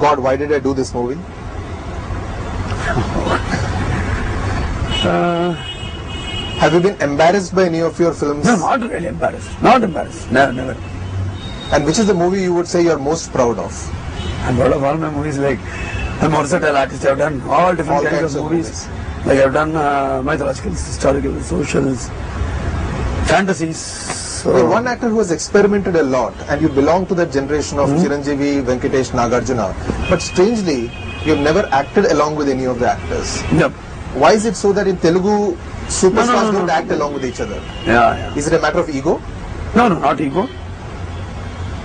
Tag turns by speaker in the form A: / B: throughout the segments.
A: God, why did I do this movie? Have you been embarrassed by any of your films?
B: No, not really embarrassed. Not embarrassed. No, never.
A: And which is the movie you would say you're most proud of?
B: I'm proud of all my movies. Like, I'm a versatile artist. I've done all different kinds of movies. Like, I've done mythological, historical, socials, fantasies. So
A: You're one actor who has experimented a lot, and you belong to that generation of Chiranjeevi, Venkatesh, Nagarjuna. But strangely, you've never acted along with any of the actors.
B: Yep.
A: Why is it so that in Telugu, superstars
B: No.
A: don't act along with each other?
B: Yeah.
A: Is it a matter of ego?
B: No, not ego.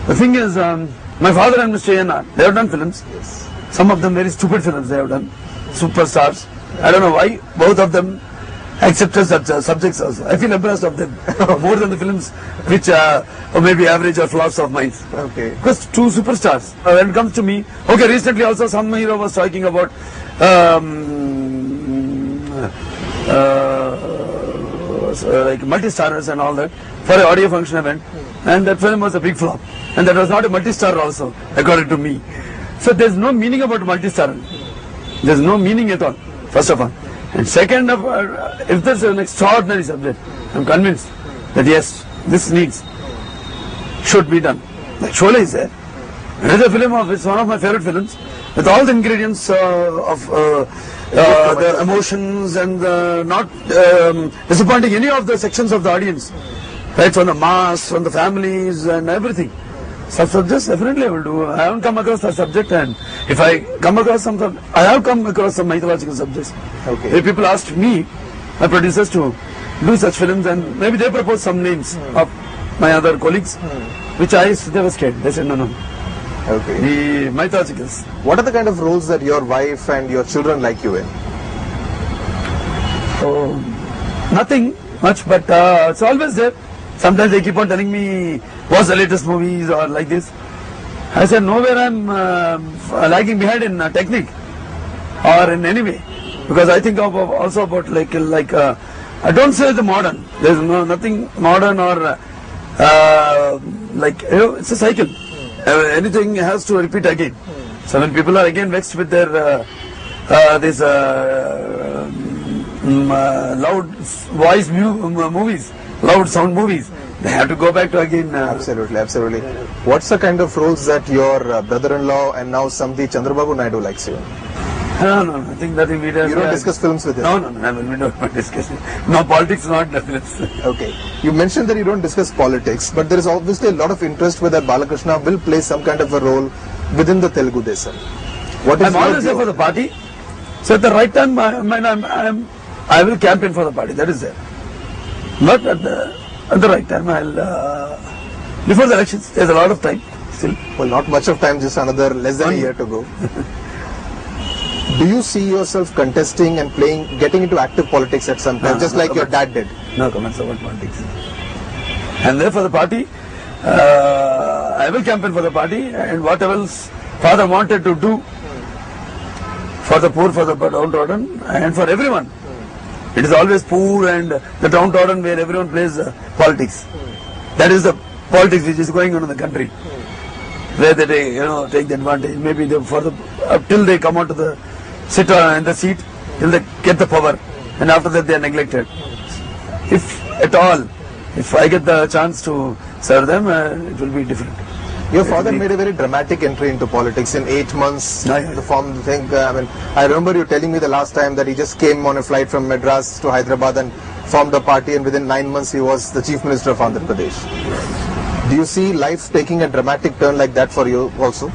B: The thing is, my father and Mr. A.N.R., they have done films.
A: Yes.
B: Some of them very stupid films they have done. Superstars. I don't know why both of them accepted such subjects also. I feel embarrassed of them more than the films which or maybe average or flops of mine.
A: Okay.
B: Because two superstars. When it comes to me, okay, recently also some hero was talking about like multi-starers and all that for an audio function event, and that film was a big flop, and that was not a multi-star also according to me. So there's no meaning about multi-star. There's no meaning at all, first of all. And second of all, if there's an extraordinary subject, I'm convinced that yes, this should be done. Like Sholay is there. Another film it's one of my favorite films, with all the ingredients of the emotions and not disappointing any of the sections of the audience. Right, from the mass, from the families and everything. Such subjects definitely I will do. I haven't come across that subject, and if I come across I have come across some mythological subjects.
A: Okay.
B: If people asked me, my producers, to do such films, and maybe they proposed some names of my other colleagues, which they were scared. They said no.
A: Okay.
B: The mythologicals.
A: What are the kind of roles that your wife and your children like you in?
B: So, nothing much, but it's always there. Sometimes they keep on telling me, what's the latest movies or like this. I said, nowhere I'm lagging behind in technique or in any way. Because I think also about like I don't say the modern. There's nothing modern or it's a cycle. Anything has to repeat again. So when people are again vexed with their loud voice movies, loud sound movies, they have to go back to again.
A: Absolutely. What's the kind of roles that your brother-in-law and now Samdi Chandrababu Naidu likes you in?
B: No, I think that we don't.
A: You don't discuss films with him?
B: No, we don't discuss it. No, politics, not films.
A: Okay. You mentioned that you don't discuss politics, but there is obviously a lot of interest whether Balakrishna will play some kind of a role within the Telugu Desam.
B: I'm always there for the party. So at the right time, I will campaign for the party. That is there. Not at the right time. Before the elections, there's a lot of time still.
A: Well, not much of time, just another less than a year to go. Do you see yourself contesting and getting into active politics at some time, just like your dad did?
B: No comments about politics. I'm there for the party. I will campaign for the party, and whatever else father wanted to do for the poor, for the downtrodden, and for everyone. It is always poor and the downtrodden where everyone plays politics. That is the politics which is going on in the country, where they take the advantage. Maybe till they come out to the sit in the seat, till they get the power, and after that they are neglected. If at all, if I get the chance to serve them, it will be different.
A: Your father made a very dramatic entry into politics in 8 months. To form the thing. I remember you telling me the last time that he just came on a flight from Madras to Hyderabad and formed a party, and within 9 months he was the Chief Minister of Andhra Pradesh. Do you see life taking a dramatic turn like that for you also?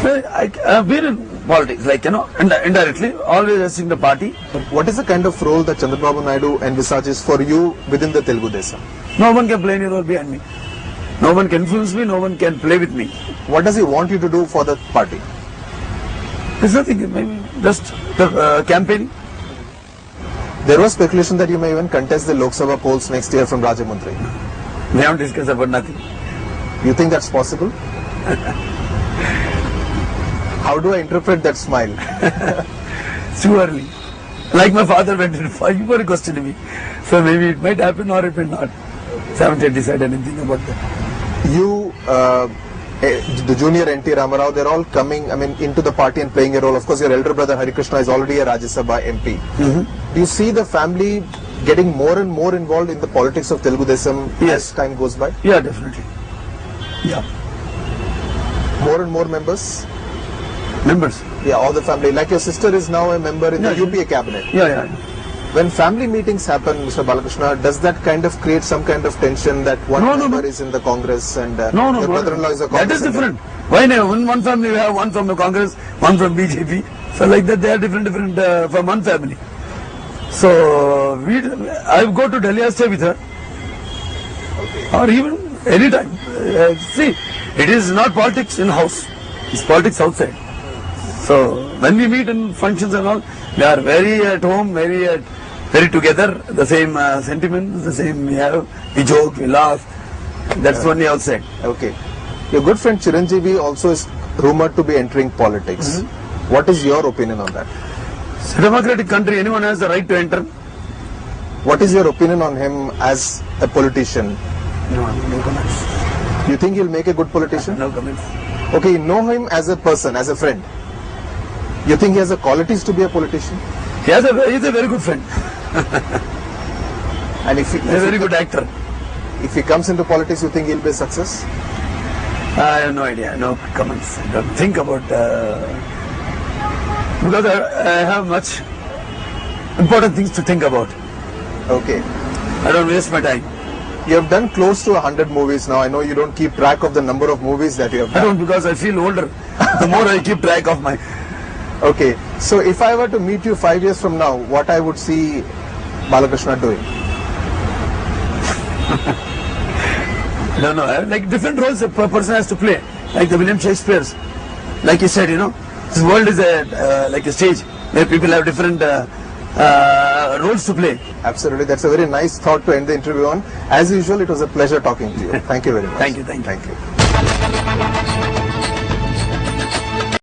B: I've been in politics, indirectly, always assisting the party.
A: But what is the kind of role that Chandrababu Naidu envisages for you within the Telugu Desam?
B: No one can play any role behind me. No one can influence me, no one can play with me.
A: What does he want you to do for the party?
B: There's nothing, maybe just the campaign.
A: There was speculation that you may even contest the Lok Sabha polls next year from Rajahmundry.
B: We haven't discussed about nothing.
A: You think that's possible? How do I interpret that smile?
B: Too early. Like my father went in for you were questioning me. So maybe it might happen or it may not. So I haven't decided anything about that.
A: You the junior NT Ramarao, they're all coming, I mean, into the party and playing a role. Of course, your elder brother Hari Krishna is already a Rajya Sabha MP. Do you see the family getting more and more involved in the politics of Telugu Desam
B: Yes.
A: as time goes by?
B: Yeah, definitely. Yeah.
A: More and more members?
B: Members.
A: Yeah, all the family. Like your sister is now a member in the
B: Yeah,
A: UPA cabinet.
B: Yeah.
A: When family meetings happen, Mr. Balakrishna, does that kind of create some kind of tension that one member is in the Congress and your brother-in-law is a Congress?
B: That is different. Why now? In one family we have one from the Congress, one from BJP. So like that they are different from one family. So I go to Delhi, I stay with her. Or even anytime. See, it is not politics in house. It's politics outside. So when we meet in functions and all, we are very at home, very together, the same sentiments, the same we have, we joke, we laugh. That's only outside.
A: Okay. Your good friend Chiranjeevi also is rumored to be entering politics. What is your opinion on that?
B: It's a democratic country, anyone has the right to enter.
A: What is your opinion on him as a politician?
B: No comments.
A: You think he'll make a good politician?
B: No comments.
A: Okay, you know him as a person, as a friend. You think he has the qualities to be a politician?
B: He's a very good friend.
A: And if
B: He's a very good actor.
A: if he comes into politics, you think he'll be a success?
B: I have no idea, no comments. I don't think about because I have much important things to think about.
A: Okay.
B: I don't waste my time.
A: You have done close to 100 movies now. I know you don't keep track of the number of movies that you have
B: I
A: done.
B: don't because I feel older. The more I keep track of my.
A: Okay. So if I were to meet you 5 years from now, what I would see Balakrishna doing?
B: I don't know. Like different roles a person has to play. Like the William Shakespeare's. Like you said, this world is like a stage where people have different roles to play.
A: Absolutely. That's a very nice thought to end the interview on. As usual, it was a pleasure talking to you. Thank you very much.
B: Thank you.
A: Thank you.